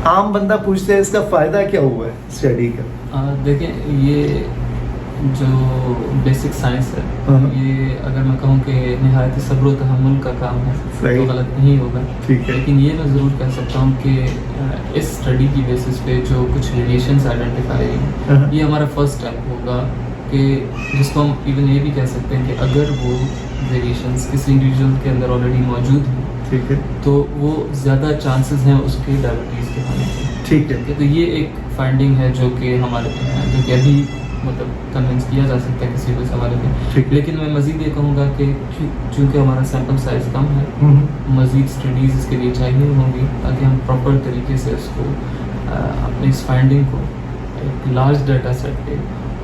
عام بندہ پوچھتے ہیں اس کا فائدہ کیا ہوا ہے اسٹڈی کا؟ دیکھیں یہ جو بیسک سائنس ہے یہ اگر میں کہوں کہ نہایت صبر و تحمل کا کام ہے تو غلط نہیں ہوگا. لیکن یہ میں ضرور کہہ سکتا ہوں کہ اس اسٹڈی کی بیسس پہ جو کچھ ریلیشنز آئیڈینٹیفائی ہیں یہ ہمارا فرسٹ اسٹیپ ہوگا کہ جس کو ہم ایون یہ بھی کہہ سکتے ہیں کہ اگر وہ ویریشنز کسی انڈیویژل کے اندر آلریڈی موجود ہیں ٹھیک ہے تو وہ زیادہ چانسز ہیں اس کے ڈائبٹیز کے ہونے کے. ٹھیک ہے. تو یہ ایک فائنڈنگ ہے جو کہ ہمارے جو کہ ابھی مطلب کنونس کیا جا سکتا ہے کسی کو اس حوالے پہ. لیکن میں مزید یہ کہوں گا کہ چونکہ ہمارا سیمپل سائز کم ہے مزید اسٹڈیز اس کے لیے چاہیے ہوں گی تاکہ ہم پراپر طریقے سے اس کو اپنی اس فائنڈنگ کو ایک لارج ڈیٹا سیٹ پہ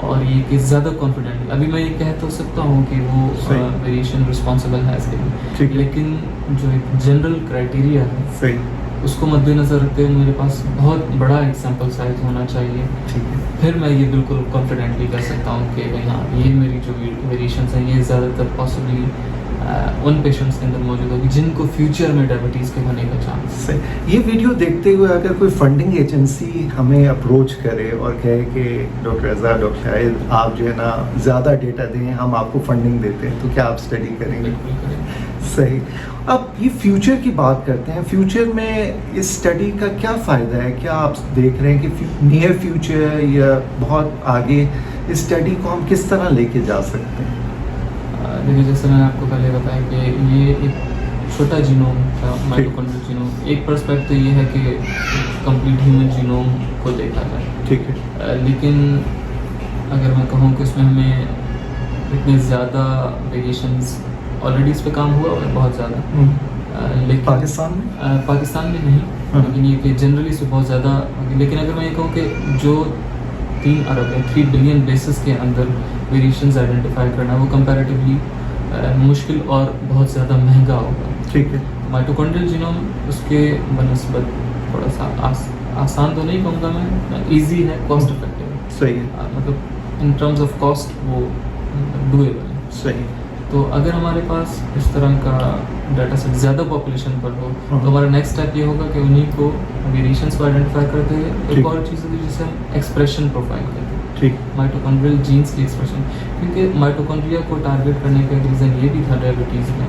اور یہ کہ زیادہ کانفیڈنٹلی ابھی میں یہ کہہ تو سکتا ہوں کہ وہ ویریشن رسپانسبل ہے اس کے لیے. لیکن جو ایک جنرل کرائٹیریا ہے اس کو مد نظر رکھتے ہوئے میرے پاس بہت بڑا ایک سیمپل سائز ہونا چاہیے. پھر میں یہ بالکل کانفیڈنٹلی کہہ سکتا ہوں کہ ہاں یہ میری جو ویریشنس ہیں یہ زیادہ تر پاسبلی ان پیشنٹس کے اندر موجود ہوگی جن کو فیوچر میں ڈائبٹیز کے ہونے کا چانس ہے. یہ ویڈیو دیکھتے ہوئے اگر کوئی فنڈنگ ایجنسی ہمیں اپروچ کرے اور کہے کہ ڈاکٹر رضا ڈاکٹر شاہد آپ جو ہے نا زیادہ ڈیٹا دیں ہم آپ کو فنڈنگ دیتے ہیں تو کیا آپ اسٹڈی کریں گے؟ صحیح. اب یہ فیوچر کی بات کرتے ہیں. فیوچر میں اس اسٹڈی کا کیا فائدہ ہے؟ کیا آپ دیکھ رہے ہیں کہ نیئر فیوچر یا بہت آگے اس اسٹڈی کو ہم کس طرح لے کے جا سکتے ہیں؟ دیکھیے جیسے میں نے آپ کو پہلے بتایا کہ یہ ایک چھوٹا جینوم تھا مائٹوکونڈریل جینوم. ایک پرسپیکٹ تو یہ ہے کہ کمپلیٹ ہیومن جینوم کو دیکھا جائے. ٹھیک ہے. لیکن اگر میں کہوں کہ اس میں ہمیں اتنے زیادہ ویریشنز آلریڈی اس پہ کام ہوا ہے بہت زیادہ لیکن پاکستان میں نہیں لیکن یہ کہ جنرلی اس پہ بہت زیادہ. لیکن اگر میں یہ کہوں کہ جو 3 ارب یا 3 بلین بیسز کے اندر ویریشنز آئیڈینٹیفائی کرنا وہ کمپیریٹیولی مشکل اور بہت زیادہ مہنگا ہوگا. ٹھیک ہے. مائٹوکونڈریل جینوم اس کے بنسبت تھوڑا سا آسان تو نہیں کہوں گا میں ایزی ہے کاسٹ افیکٹیو. صحیح ہے. مطلب ان ٹرمز آف کاسٹ وہ ڈویبل ہے. صحیح. تو اگر ہمارے پاس اس طرح کا ڈیٹا سیٹ زیادہ پاپولیشن پر ہو تو ہمارا نیکسٹ اسٹیپ یہ ہوگا کہ انہیں کو ویریشنس کو آئیڈینٹیفائی کرتے ہوئے ایک اور چیز ہوتی ہے جسے ہم ایکسپریشن پروفائل کہتے ہیں. ٹھیک. مائٹوکونڈریل جینس کی ایکسپریشن. کیونکہ مائٹوکونڈریا کو ٹارگیٹ کرنے کا ریزن یہ بھی تھا ڈائبٹیز میں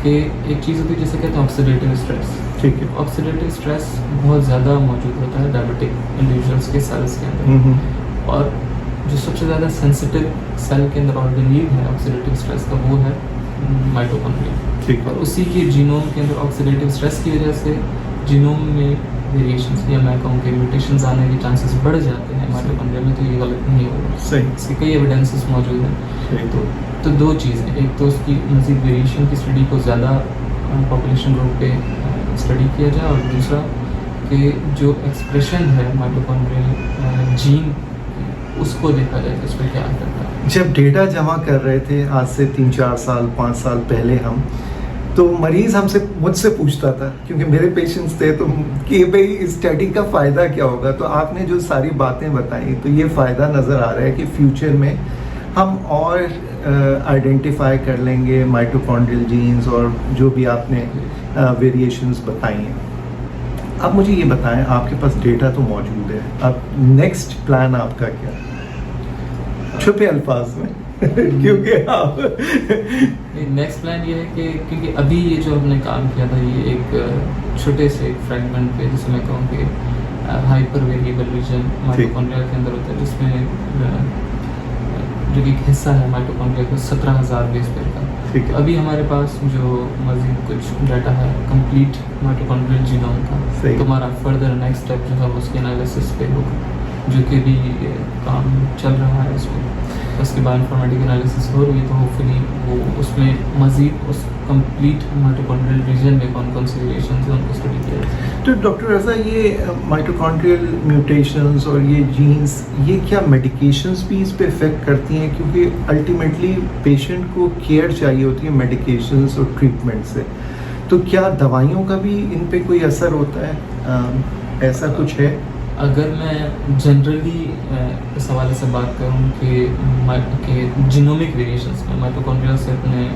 کہ ایک چیز ہوتی ہے جسے کہتے ہیں آکسیڈیٹیو اسٹریس. ٹھیک ہے. آکسیڈیٹیو اسٹریس بہت زیادہ موجود ہوتا ہے ڈائبٹک انڈیویژلس کے سیلس کے اندر اور جو سب سے زیادہ سینسٹیو سیل کے اندر آرگنیل ہے آکسیڈیٹیو اسٹریس کا وہ ہے مائٹوکونڈریا. ٹھیک. اور اسی کے جینوم کے اندر آکسیڈیٹیو اسٹریس کی وجہ سے جینوم میں ویریشنز یا میں کہوں کہ میوٹیشنز آنے کے چانسز بڑھ جاتے ہیں مائٹوکونڈریا میں. تو یہ غلط نہیں ہوگا. صحیح. اس کی کئی ایویڈنسز موجود ہیں. تو 2 چیزیں ایک تو اس کی مزید ویریشن کی اسٹڈی کو زیادہ پاپولیشن گروپ پہ اسٹڈی کیا جائے اور دوسرا کہ جو ایکسپریشن ہے مائٹوکونڈریل جین اس کو دیکھا جائے کہ اس پہ کیا کرتا ہے. جب ڈیٹا جمع کر رہے تھے آج سے 3-4 سال 5 سال پہلے ہم تو مریض مجھ سے پوچھتا تھا کیونکہ میرے پیشنٹس تھے تو کہ بھئی اس اسٹڈی کا فائدہ کیا ہوگا. تو آپ نے جو ساری باتیں بتائیں تو یہ فائدہ نظر آ رہا ہے کہ فیوچر میں ہم اور آئیڈینٹیفائی کر لیں گے مائٹوکونڈریل جینز اور جو بھی آپ نے ویریشنز بتائی ہیں. اب مجھے یہ بتائیں آپ کے پاس ڈیٹا تو موجود ہے اب نیکسٹ پلان آپ کا کیا چھپے الفاظ میں کیونکہ آپ نیکسٹ پلان یہ ہے کہ کیونکہ ابھی یہ جو ہم نے کام کیا تھا یہ ایک چھوٹے سے ایک فریگمنٹ پہ جسے میں کہوں کہ ہائپر ویریبل ریجن مائٹوکونڈریا کے اندر ہوتا ہے جس میں جو ایک حصہ ہے مائٹوکونڈریا کو 17,000 بیس پیئر کا. ابھی ہمارے پاس جو مزید کچھ ڈیٹا ہے کمپلیٹ مائٹوکونڈریل جینوم کا تو ہمارا فردر نیکسٹ اسٹیپ جو ہے اس کے انالیسس پہ ہوگا جو کہ بھی کام چل رہا ہے. اس میں اس کے بعد انفارمیٹک انالیسس ہو رہی ہے تو ہوپفلی وہ اس میں مزید اس کمپلیٹ مائٹوکونڈریل ریجن میں کون کون سی ویریشنز ہیں ان کو اسٹڈی کیا جائے. تو ڈاکٹر رضا یہ مائٹوکونڈریل میوٹیشنز اور یہ جینز یہ کیا میڈیکیشنز بھی اس پہ افیکٹ کرتی ہیں کیونکہ الٹیمیٹلی پیشنٹ کو کیئر چاہیے ہوتی ہے میڈیکیشنز اور ٹریٹمنٹ سے تو کیا دوائیوں کا بھی ان پہ کوئی اثر ہوتا ہے ایسا کچھ ہے؟ اگر میں جنرلی اس حوالے سے بات کروں کہ جینومک ویریشنس میں مائٹوکونڈریا سے اپنے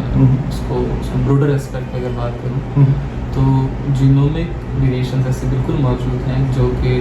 اس کو بروڈر اسپیکٹ اگر بات کروں تو جینومک ویریشنز ایسے بالکل موجود ہیں جو کہ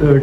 3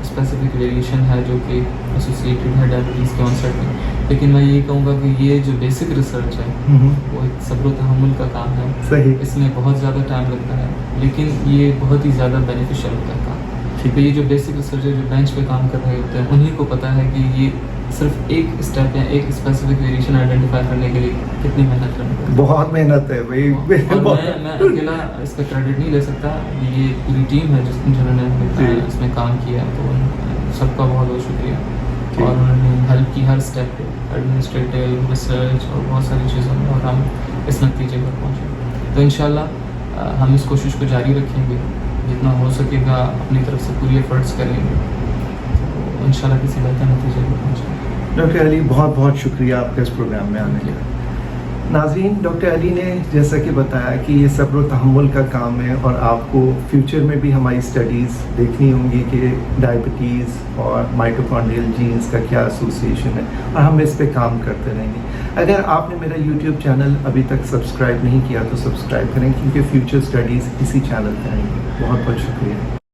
اسپیسیفک ویریشن ہے جو کہ ایسوسیٹیڈ ہے ڈائبٹیز کے آنسٹ میں. لیکن میں یہ کہوں گا کہ یہ جو بیسک ریسرچ ہے وہ ایک صبر و تحمل کا کام ہے. صحیح. اس میں بہت زیادہ ٹائم لگتا ہے لیکن یہ بہت ہی زیادہ بینیفیشیل ہوتا ہے کام. تو یہ جو بیسک ریسرچ ہے جو بینچ پہ کام کر رہے ہوتے ہیں انہیں کو پتہ ہے کہ یہ صرف ایک اسٹیپ یا ایک اسپیسیفک ویریشن آئیڈینٹیفائی کرنے کے لیے کتنی محنت کرنی پڑتی ہے. بہت محنت ہے بھائی. اور میں اکیلا اس کا کریڈٹ نہیں لے سکتا, یہ پوری ٹیم ہے جنہوں نے اس میں کام کیا. تو سب کا بہت بہت شکریہ. اور انہوں نے ہیلپ کی ہر اسٹیپ پہ, ایڈمنسٹریٹو, ریسرچ اور بہت ساری چیزوں میں, اور ہم اس نتیجے پر پہنچے. تو انشاءاللہ ہم اس کوشش کو جاری رکھیں گے, جتنا ہو سکے گا اپنی طرف سے پوری ایفرٹس کریں گے, تو انشاءاللہ کسی بہتر نتیجے پر پہنچیں گے. ڈاکٹر علی بہت بہت شکریہ آپ کا اس پروگرام میں آنے کا. ناظرین, ڈاکٹر علی نے جیسا کہ بتایا کہ یہ صبر و تحمل کا کام ہے, اور آپ کو فیوچر میں بھی ہماری اسٹڈیز دیکھنی ہوں گی کہ ڈائبٹیز اور مائٹوکونڈریل جینز کا کیا ایسوسیشن ہے, اور ہم اس پہ کام کرتے رہیں گے. اگر آپ نے میرا یوٹیوب چینل ابھی تک سبسکرائب نہیں کیا تو سبسکرائب کریں, کیونکہ فیوچر اسٹڈیز اسی چینل پہ آئیں گی. بہت بہت شکریہ.